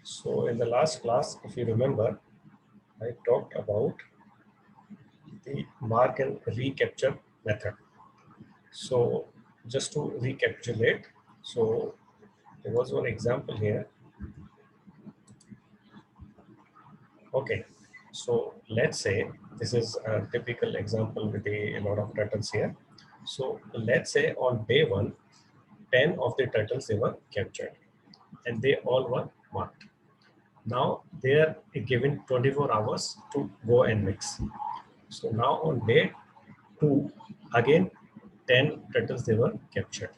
So in the last class, if you remember, I talked about the mark and recapture method. So just to recapitulate, so there was one example here. Okay, so let's say this is a typical example with a lot of turtles here. So let's say on day one, 10 of the turtles they were captured and they all were marked. Now they are given 24 hours to go and mix. So now on day 2, again 10 turtles they were captured.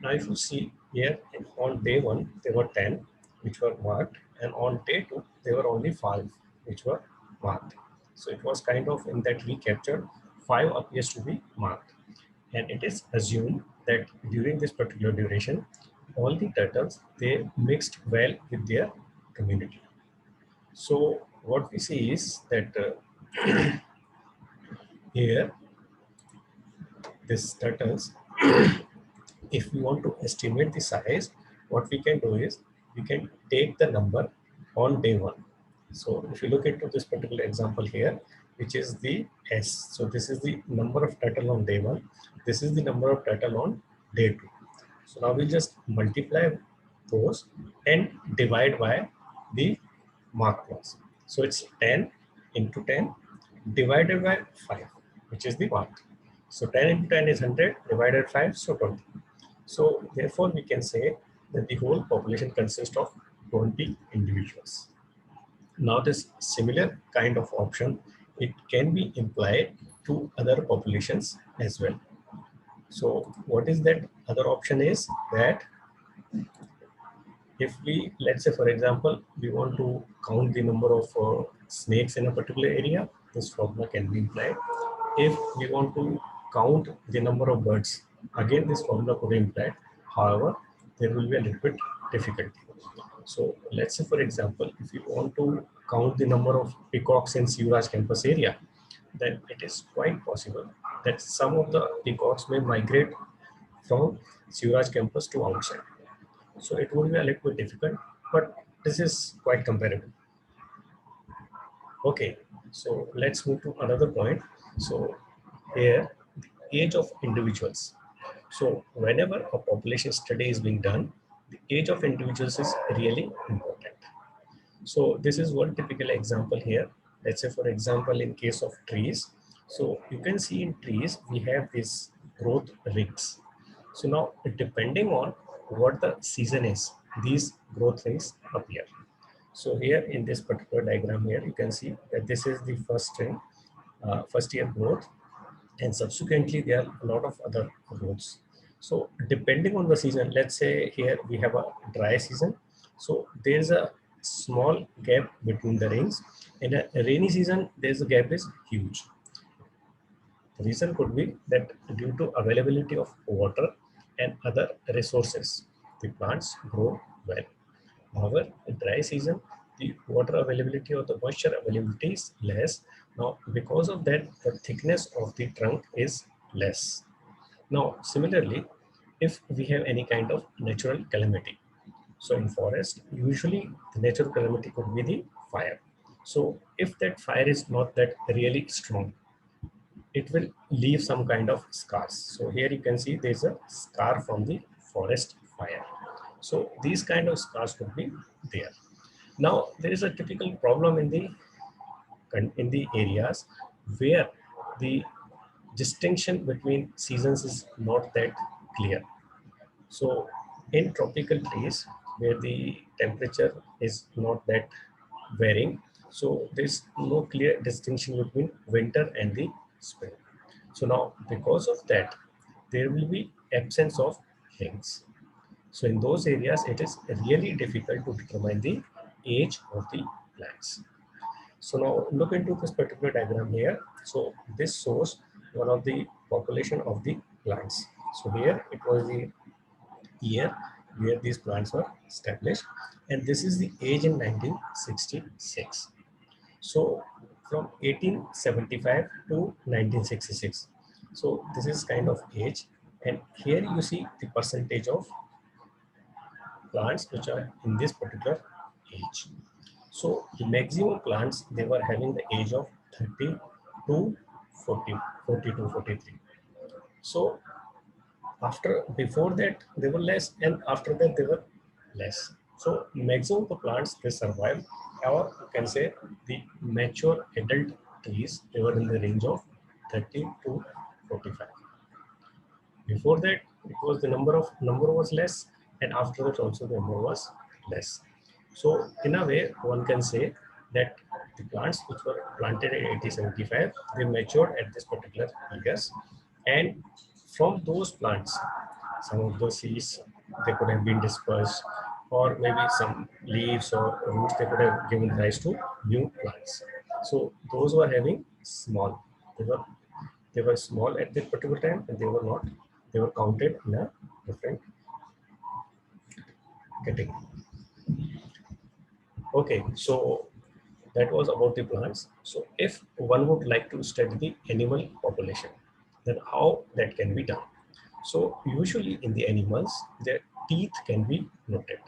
Now if you see here on day 1 there were 10 which were marked, and on day 2 there were only 5 which were marked. So it was kind of in that recaptured 5 appears to be marked, and it is assumed that during this particular duration all the turtles they mixed well with their community. So what we see is that here this turtles, if we want to estimate the size, what we can do is we can take the number on day one. So if you look into this particular example here, which is the S. So this is the number of turtle on day one. This is the number of turtle on day two. So now we just multiply those and divide by the mark ones. So it's 10 into 10 divided by 5, which is the mark. So 10 into 10 is 100 divided 5, so 20. So therefore we can say that the whole population consists of 20 individuals. Now this similar kind of option, it can be implied to other populations as well. So what is that other option is that if we, let's say for example, we want to count the number of snakes in a particular area, this formula can be implied. If we want to count the number of birds, again this formula could be implied. However, there will be a little bit difficulty. So let's say for example, if you want to count the number of peacocks in Sivaraj campus area, then it is quite possible that some of the peacocks may migrate from Sivaraj campus to outside. So it would be a little bit difficult, but this is quite comparable. Okay, so let's move to another point. So here, the age of individuals. So whenever a population study is being done, the age of individuals is really important. So this is one typical example here. Let's say for example, in case of trees. So you can see in trees, we have these growth rings. So now depending on what the season is, these growth rings appear. So here in this particular diagram here, you can see that this is the first ring, first year growth, and subsequently there are a lot of other growths. So depending on the season, let's say here we have a dry season. So there's a small gap between the rings. In a rainy season, there's a gap is huge. The reason could be that due to availability of water and other resources, the plants grow well. However, in dry season, the water availability or the moisture availability is less. Now, because of that, the thickness of the trunk is less. Now, similarly, if we have any kind of natural calamity, so in forest, usually the natural calamity could be the fire. So if that fire is not that really strong, it will leave some kind of scars. So here you can see there's a scar from the forest fire. So these kind of scars could be there. Now there is a typical problem in the areas where the distinction between seasons is not that clear. So in tropical trees where the temperature is not that varying, so there's no clear distinction between winter and the spring. So now because of that, there will be absence of rings. So in those areas, it is really difficult to determine the age of the plants. So now look into this particular diagram here. So this shows one of the population of the plants. So here it was the year where these plants were established, and this is the age in 1966. So from 1875 to 1966. So this is kind of age, and here you see the percentage of plants which are in this particular age. So the maximum plants, they were having the age of 30 to 40, 40 to 43. So before that they were less, and after that they were less. So maximum of the plants, they survived, or you can say the mature adult trees, they were in the range of 30 to 45. Before that, it was the number was less, and after that also the number was less. So in a way, one can say that the plants which were planted in 1875, they matured at this particular years, and from those plants, some of the seeds, they could have been dispersed, or maybe some leaves or roots, they could have given rise to new plants. So those were having small. They were they were small at that particular time, and they were counted in a different category. Okay, so that was about the plants. So if one would like to study the animal population, then how that can be done? So usually in the animals, their teeth can be noted.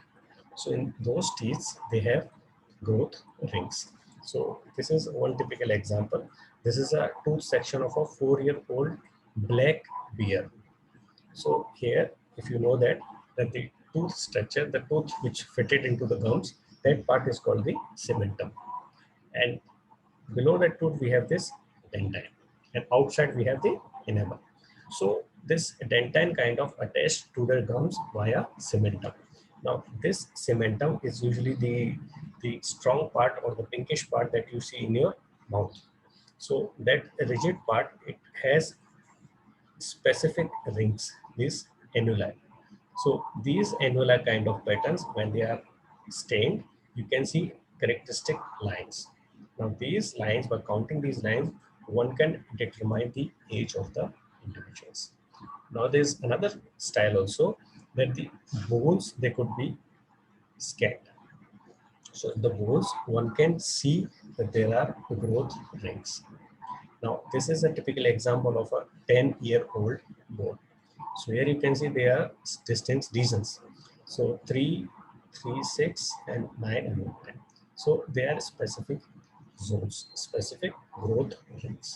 So in those teeth, they have growth rings. So this is one typical example. This is a tooth section of a 4-year-old black bear. So here, if you know that the tooth structure, the tooth which fitted into the gums, that part is called the cementum. And below that tooth, we have this dentine. And outside, we have the enamel. So this dentine kind of attached to the gums via cementum. Now, this cementum is usually the strong part or the pinkish part that you see in your mouth. So that rigid part, it has specific rings, these annuli. So these annular kind of patterns, when they are stained, you can see characteristic lines. Now these lines, by counting these lines, one can determine the age of the individuals. Now there's another style also, that the bones, they could be scanned. So in the bones, one can see that there are growth rings. Now this is a typical example of a 10-year-old bone. So here you can see there are distinct regions. So 3, 3, 6, and 9 and 10. So they are specific zones, specific growth rings.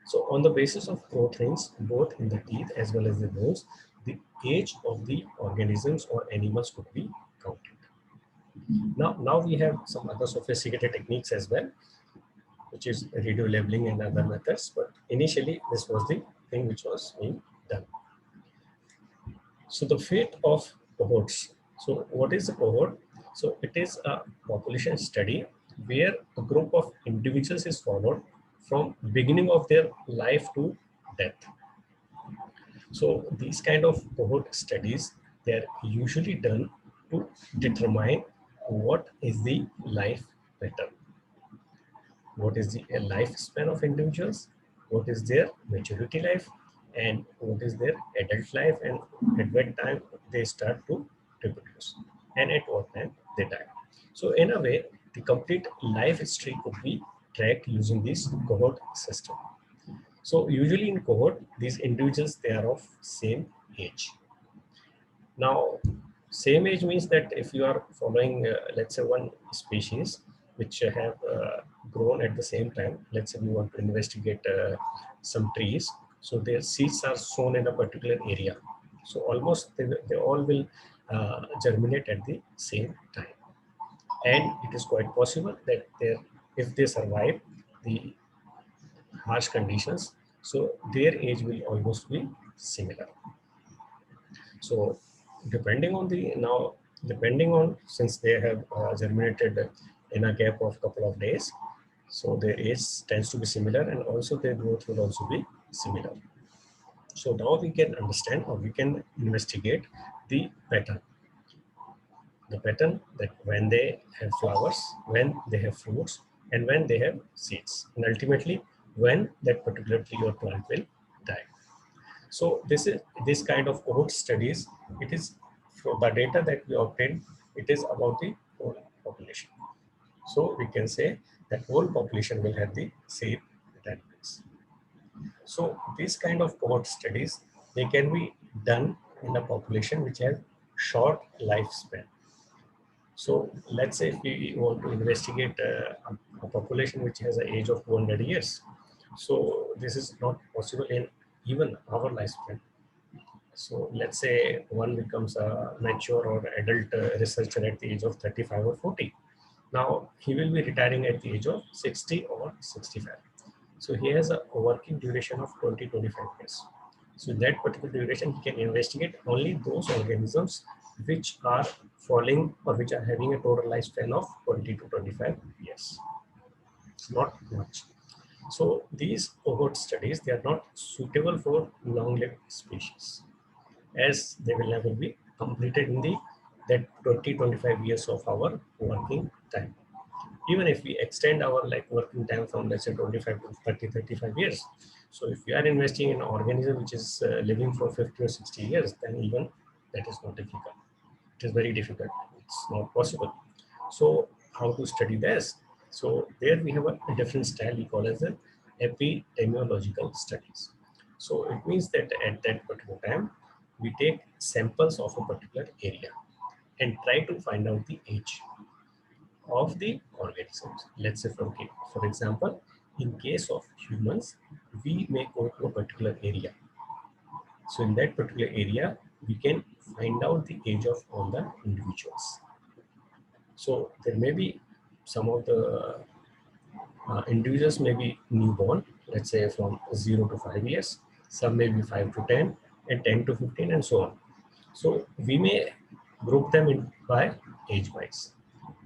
So on the basis of growth rings, both in the teeth as well as the bones, the age of the organisms or animals could be counted. Now we have some other sophisticated techniques as well, which is radio labeling and other methods. But initially, this was the thing which was being done. So the fate of cohorts. So what is a cohort? So it is a population study where a group of individuals is followed from beginning of their life to death. So these kind of cohort studies, they are usually done to determine what is the life pattern, what is the lifespan of individuals, what is their maturity life, and what is their adult life, and at what time they start to reproduce, and at what time they die. So in a way, the complete life history could be tracked using this cohort system. So usually in cohort, these individuals, they are of same age. Now, same age means that if you are following, let's say, one species which have grown at the same time, let's say we want to investigate some trees, so their seeds are sown in a particular area. So almost they all will germinate at the same time. And it is quite possible that if they survive the harsh conditions, so their age will almost be similar. So depending on since they have germinated in a gap of couple of days, so their age tends to be similar, and also their growth will also be similar. So now we can understand, or we can investigate the pattern. The pattern that when they have flowers, when they have fruits, and when they have seeds, and ultimately when that particular tree or plant will die. So this kind of cohort studies, it is from the data that we obtain, it is about the whole population. So we can say that whole population will have the same dynamics. So these kind of cohort studies, they can be done in a population which has short lifespan. So let's say if we want to investigate a population which has an age of 200 years. So this is not possible in even our lifespan. So let's say one becomes a mature or adult researcher at the age of 35 or 40. Now he will be retiring at the age of 60 or 65. So he has a working duration of 20-25 years. So in that particular duration, he can investigate only those organisms which are falling or which are having a total lifespan of 20 to 25 years. It's not much. So these cohort studies, they are not suitable for long-lived species, as they will never be completed in the that 20-25 years of our working time. Even if we extend our like working time from let's say 25 to 30-35 years, so if we are investing in an organism which is living for 50 or 60 years, then even that is not difficult. It is very difficult. It's not possible. So how to study this? So there we have a different style we call as the epidemiological studies. So it means that at that particular time, we take samples of a particular area and try to find out the age of the organisms. Let's say, for example, in case of humans, we may go to a particular area. So in that particular area, we can find out the age of all the individuals. So there may be some of the individuals may be newborn, let's say from 0 to 5 years, some may be 5 to 10, and 10 to 15, and so on. So we may group them in by age wise,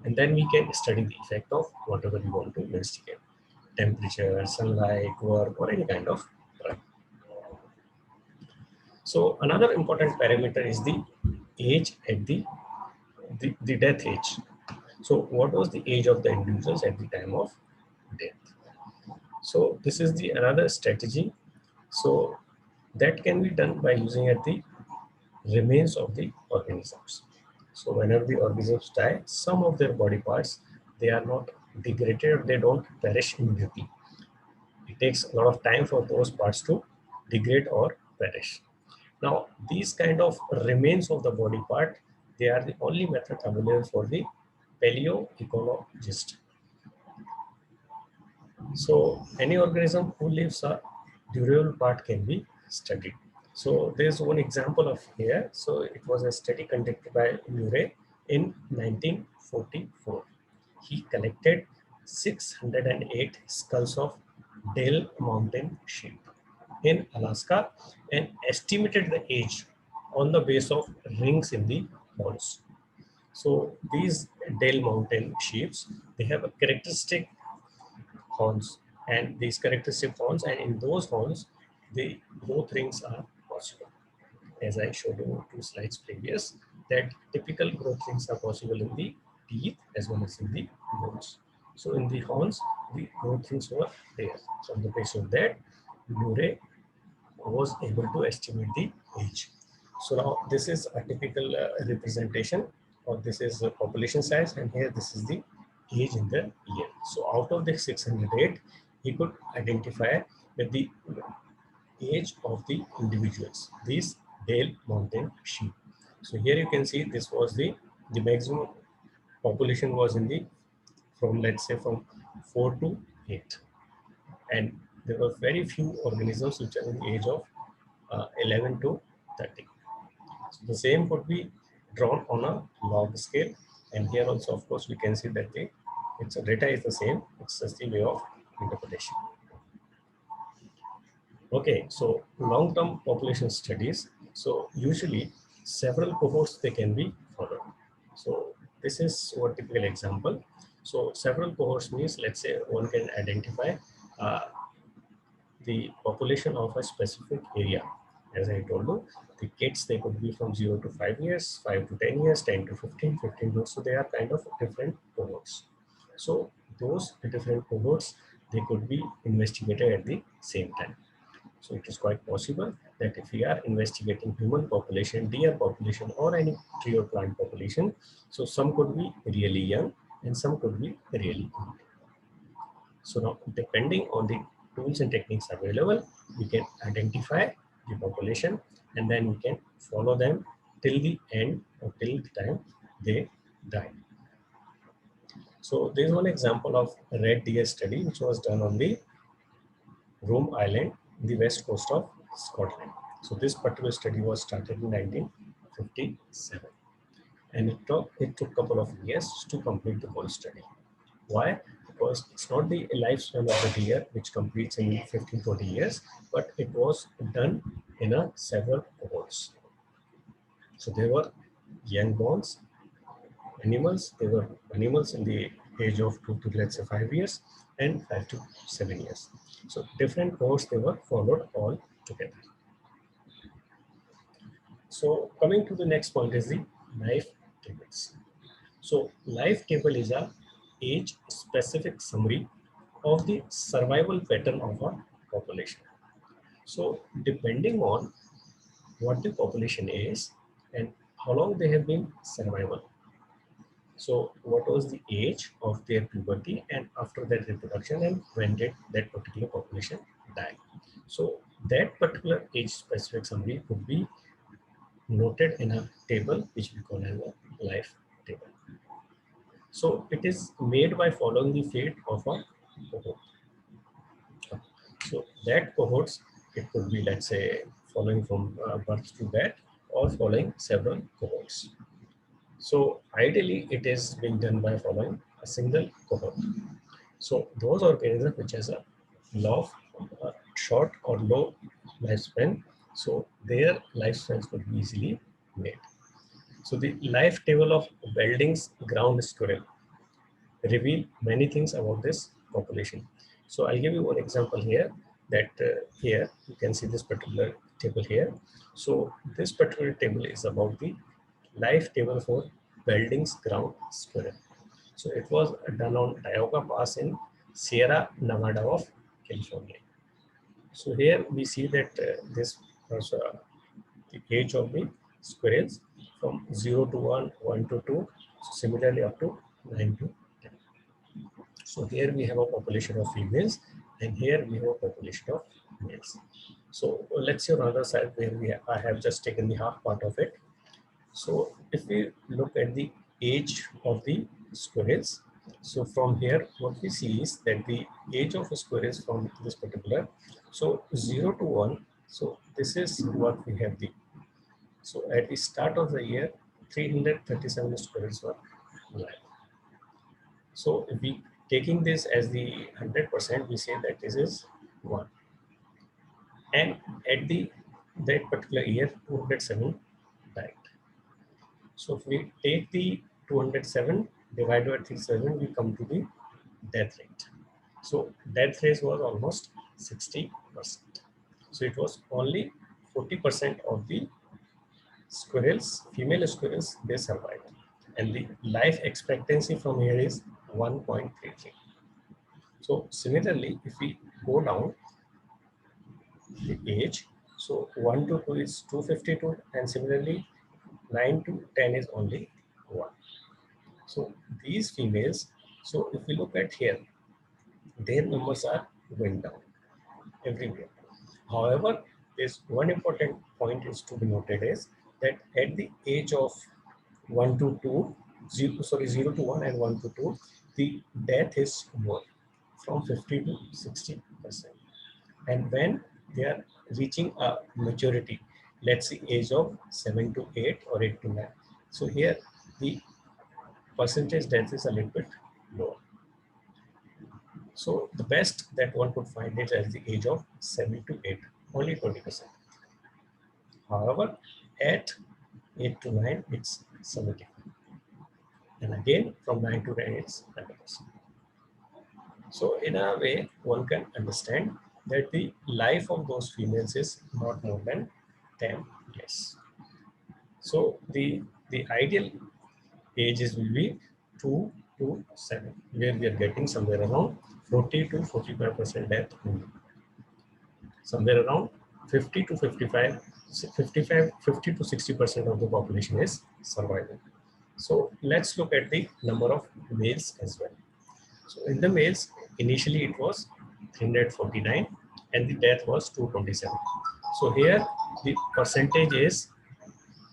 and then we can study the effect of whatever we want to investigate: temperature, sunlight, work, or any kind of drug. So another important parameter is the age at the death age. So what was the age of the individuals at the time of death? So this is the another strategy. So that can be done by using at the remains of the organisms. So whenever the organisms die, some of their body parts, they are not degraded, they don't perish immediately. It takes a lot of time for those parts to degrade or perish. Now, these kind of remains of the body part, they are the only method available for the paleoecologist. So any organism who leaves a durable part can be studied. So there's one example of here. So it was a study conducted by Murray in 1944. He collected 608 skulls of Dale Mountain sheep in Alaska and estimated the age on the base of rings in the horns. So these Dale Mountain sheep, they have a characteristic horns, and these characteristic horns, and in those horns the growth rings are possible, as I showed you 2 slides previous, that typical growth rings are possible in the teeth as well as in the bones. So in the horns the growth rings were there. So on the basis of that, Murray was able to estimate the age. So now this is a typical representation, or this is the population size, and here this is the age in the year. So out of the 608, he could identify that the age of the individuals, these Dale Mountain sheep. So here you can see this was the maximum population was in the from let's say from 4 to 8, and there were very few organisms which are in the age of 11 to 30. So the same could be drawn on a log scale, and here also of course we can see that the its data is the same, it's just the way of interpretation. Okay, so long-term population studies. So usually several cohorts they can be followed. So this is one typical example. So several cohorts means, let's say one can identify uh, the population of a specific area. As I told you, the kids, they could be from 0 to 5 years, 5 to 10 years, 10 to 15, 15 to, so they are kind of different cohorts. So those different cohorts, they could be investigated at the same time. So it is quite possible that if we are investigating human population, deer population, or any tree or plant population, so some could be really young and some could be really old. So now, depending on the tools and techniques available, we can identify the population and then we can follow them till the end or till the time they die. So there is one example of red deer study which was done on the Rome Island, the west coast of Scotland. So this particular study was started in 1957, and it took a couple of years to complete the whole study. Why? Because it's not the lifespan of the deer which completes in 15-20 years, but it was done in a several cohorts. So there were young borns animals. They were animals in the age of 2 to let's say 5 years and 5 to 7 years. So different cohorts they were followed all together. So coming to the next point is the life tables. So life table is a age specific summary of the survival pattern of a population. So depending on what the population is and how long they have been survival. So what was the age of their puberty and after that reproduction, and when did that particular population die? So that particular age specific summary could be noted in a table which we call as a life table. So it is made by following the fate of a cohort. So that cohorts, it could be let's say following from birth to death or following several cohorts. So ideally it is being done by following a single cohort. So those organisms which has a low, short or low lifespan, so their lifespans could be easily made. So the life table of Belding's ground squirrel reveal many things about this population. So I'll give you one example here that here you can see this particular table here. So this particular table is about the life table for Belding's ground squirrel. So it was done on Tioga Pass in Sierra Nevada of California. So here we see that this was the age of the squirrels from 0 to 1, 1 to 2, so similarly up to 9 to 10. So here we have a population of females and here we have a population of males. So let's see on the other side where I have just taken the half part of it. So if we look at the age of the squirrels, so from here what we see is that the age of squirrels from this particular, so 0 to 1, so this is what we have the, so at the start of the year 337 squirrels were alive. So if we taking this as the 100%, we say that this is 1, and at the that particular year 207 died. So if we take the 207 divided by 37, we come to the death rate. So death rate was almost 60%. So it was only 40% of the squirrels, female squirrels, they survived. And the life expectancy from here is 1.33. So similarly, if we go down the age, so 1 to 2 is 252, and similarly 9 to 10 is only 1. So these females, so if we look at here, their numbers are going down everywhere. However, there's one important point is to be noted is that at the age of 1 to 2, 0 to 1 and 1 to 2, the death is more from 50 to 60%. And when they are reaching a maturity, let's say age of 7 to 8 or 8 to 9. So here the percentage death is a little bit lower. So the best that one could find is at the age of 7 to 8, only 20%. However, at 8 to 9, it's 70. And again, from 9 to 10, it's 100%. So in a way, one can understand that the life of those females is not more than 10 years. So the ideal ages will be 2 to 7, where we are getting somewhere around 40 to 45% death only. Somewhere around 50 to 55, 50 to 60% of the population is surviving. So let's look at the number of males as well. So in the males, initially it was 349 and the death was 227. So here the percentage is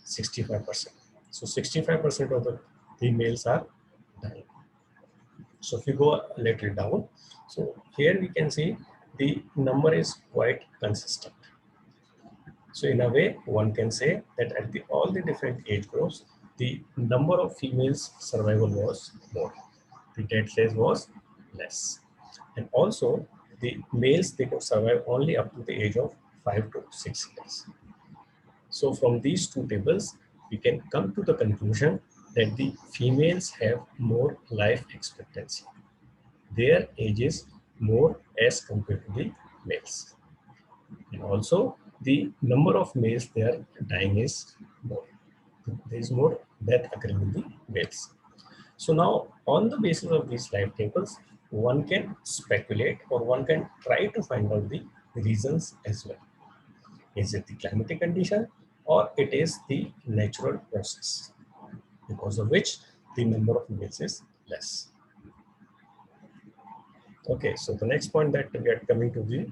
65%. So 65% of the males are dying. So if you go a little down, so here we can see the number is quite consistent. So in a way, one can say that at all the different age groups, the number of females survival was more. The death rate was less. And also the males, they could survive only up to the age of 5 to 6 years. So from these two tables, we can come to the conclusion that the females have more life expectancy. Their age is more as compared to the males. And also the number of males they are dying is more. There is more death occurring in the males. So now on the basis of these life tables, one can speculate or one can try to find out the reasons as well. Is it the climatic condition or it is the natural process because of which the number of males is less? Okay, so the next point that we are coming to the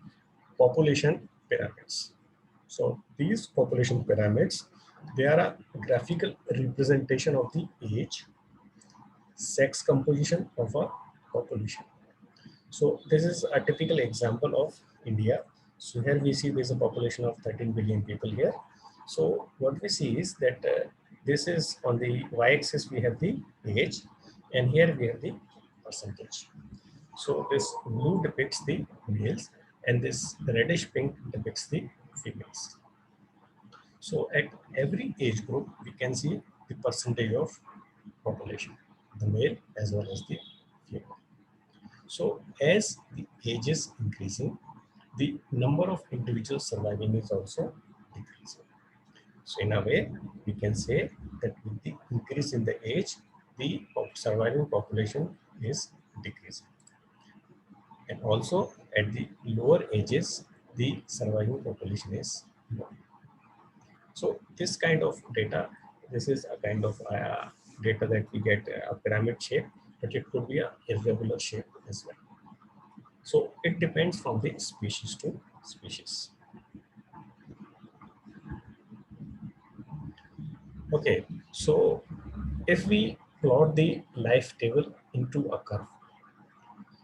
population pyramids. So these population pyramids, they are a graphical representation of the age, sex composition of a population. So this is a typical example of India. So here we see there's a population of 13 billion people here. So what we see is that this is on the y-axis we have the age and here we have the percentage. So this blue depicts the males and this reddish pink depicts the females. So at every age group, we can see the percentage of population, the male as well as the female. So as the age is increasing, the number of individuals surviving is also decreasing. So in a way, we can say that with the increase in the age, the surviving population is decreasing. And also at the lower ages, the surviving population is more. So this kind of data, this is a kind of data that we get a pyramid shape, but it could be a irregular shape as well. So it depends from the species to species. Okay, so if we plot the life table into a curve,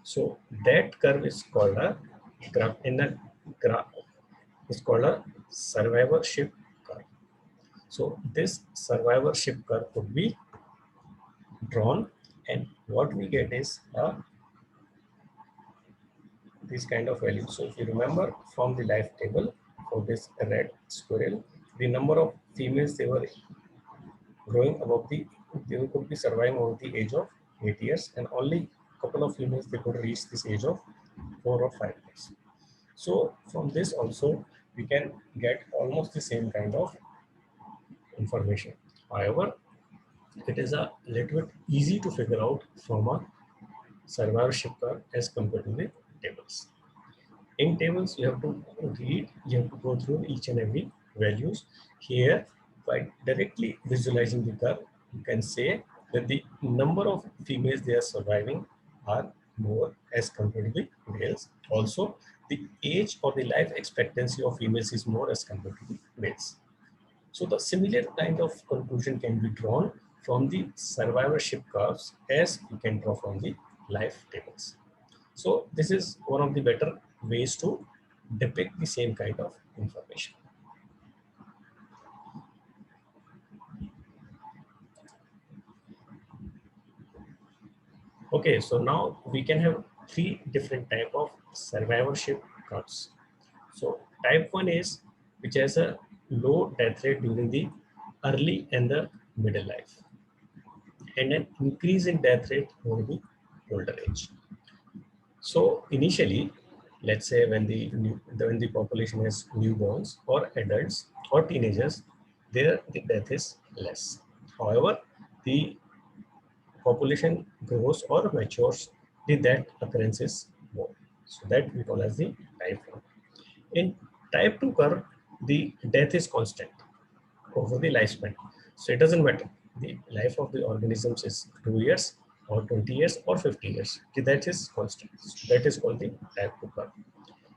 so that curve is called a graph. In a graph, is called a survivorship curve. So this survivorship curve could be drawn, and what we get is this kind of value. So if you remember from the life table for this red squirrel, the number of females they were growing above they could be surviving over the age of 8 years, and only couple of females they could reach this age of 4 or 5 years. So from this also we can get almost the same kind of information. However, it is a little bit easy to figure out from a survivorship curve as compared to the tables. In tables, you have to read, you have to go through each and every values. Here, by directly visualizing the curve, you can say that the number of females they are surviving are more as compared to the males. Also, the age or the life expectancy of females is more as compared to the males. So the similar kind of conclusion can be drawn from the survivorship curves as you can draw from the life tables. So this is one of the better ways to depict the same kind of information. Okay, so now we can have three different type of survivorship curves. So type 1 is which has a low death rate during the early and the middle life, and an increase in death rate over the older age. So initially, let's say when the population has newborns or adults or teenagers, there the death is less. However, the population grows or matures, the death occurrence is more. So that we call as the type 1. In type 2 curve, the death is constant over the lifespan. So it doesn't matter. The life of the organisms is 2 years or 20 years or 50 years. That is constant. That is called the type 2 curve.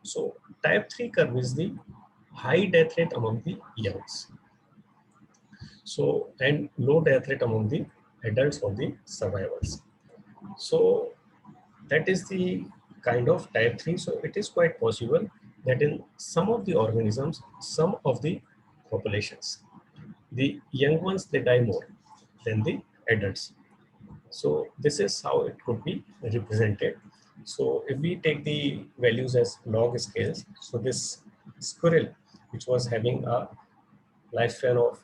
So type 3 curve is the high death rate among the youngs. So and low death rate among the adults or the survivors. So that is the kind of type 3. So it is quite possible that in some of the organisms, some of the populations, the young ones, they die more than the adults. So this is how it could be represented. So if we take the values as log scales, so this squirrel, which was having a lifespan of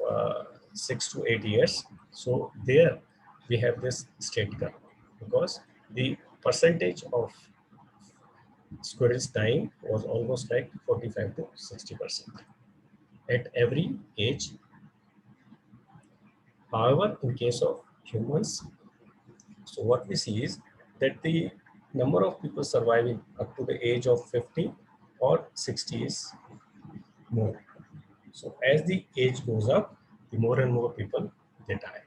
6 to 8 years, so there we have this straight curve, because the percentage of squirrels dying was almost like 45 to 60% at every age. However, in case of humans, so what we see is that the number of people surviving up to the age of 50 or 60 is more. So as the age goes up, the more and more people they die.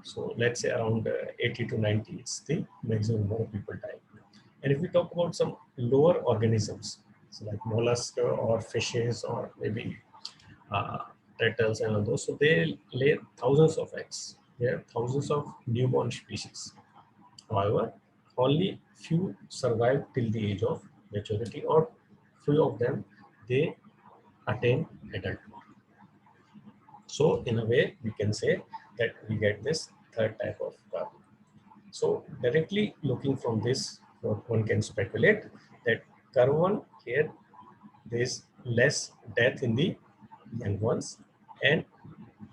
So let's say around 80 to 90 is the maximum number of people die. And if we talk about some lower organisms, so like mollusks or fishes or maybe uh, turtles and all those, so they lay thousands of eggs. There are thousands of newborn species. However, only few survive till the age of maturity, or few of them they attain adulthood. So in a way, we can say that we get this third type of curve. So directly looking from this, what one can speculate that curve one here, there is less death in the young ones and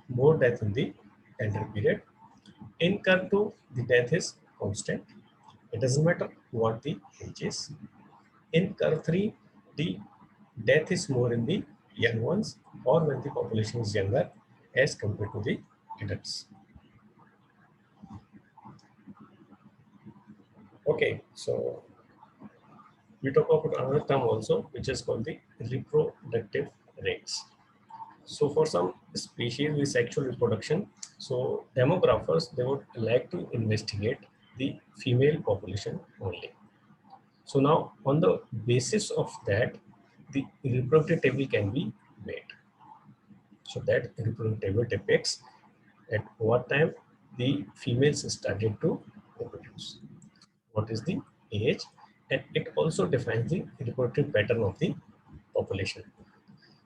more death in the elder period. In curve two, the death is constant. It doesn't matter what the age is. In curve 3, the death is more in the young ones or when the population is younger as compared to the adults. Okay, so we talk about another term also, which is called the reproductive rates. So for some species with sexual reproduction, so demographers, they would like to investigate the female population only. So now on the basis of that, the reproductive table can be made. So that reproductive table depicts at what time the females started to reproduce, what is the age, and it also defines the reproductive pattern of the population.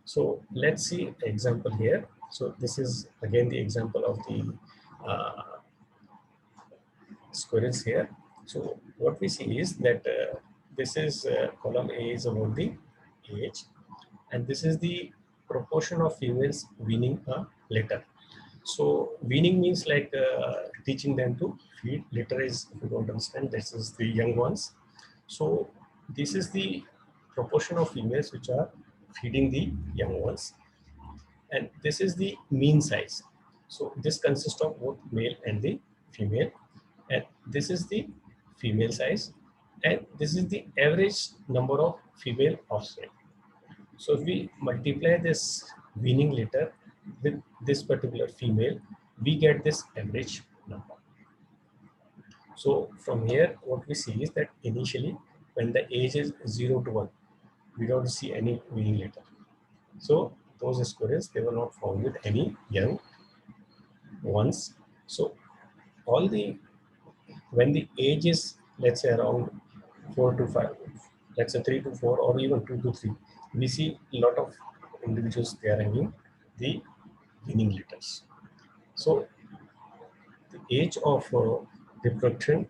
So let's see an example here. So this is again the example of the uh, squirrels here. So what we see is that this is column A is about the age, and this is the proportion of females weaning a litter. So weaning means like teaching them to feed. Litter is, if you don't understand, this is the young ones. So this is the proportion of females which are feeding the young ones, and this is the mean size. So this consists of both male and the female, and this is the female size, and this is the average number of female offspring. So if we multiply this weaning litter with this particular female, we get this average number. So from here, what we see is that initially, when the age is 0 to 1, we don't see any weaning litter. So those squirrels, they were not found with any young ones. So all the, when the age is, let's say around 4 to 5, let's say 3 to 4, or even 2 to 3, we see a lot of individuals, they are having the weaning litters. So the age of reproduction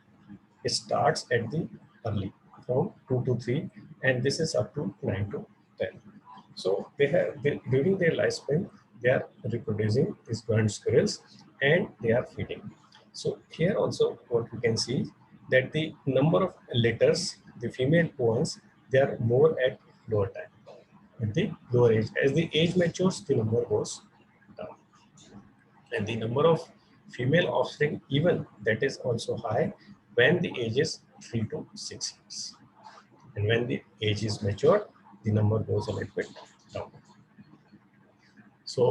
starts at the early, from 2 to 3, and this is up to 9 to 10. So during their lifespan, they are reproducing these giant squirrels and they are feeding. So here also what we can see that the number of litters, the female ones, they are more at lower time, at the lower age. As the age matures, the number goes down. And the number of female offspring, even that is also high when the age is 3 to 6 years. And when the age is matured, the number goes a little bit down. So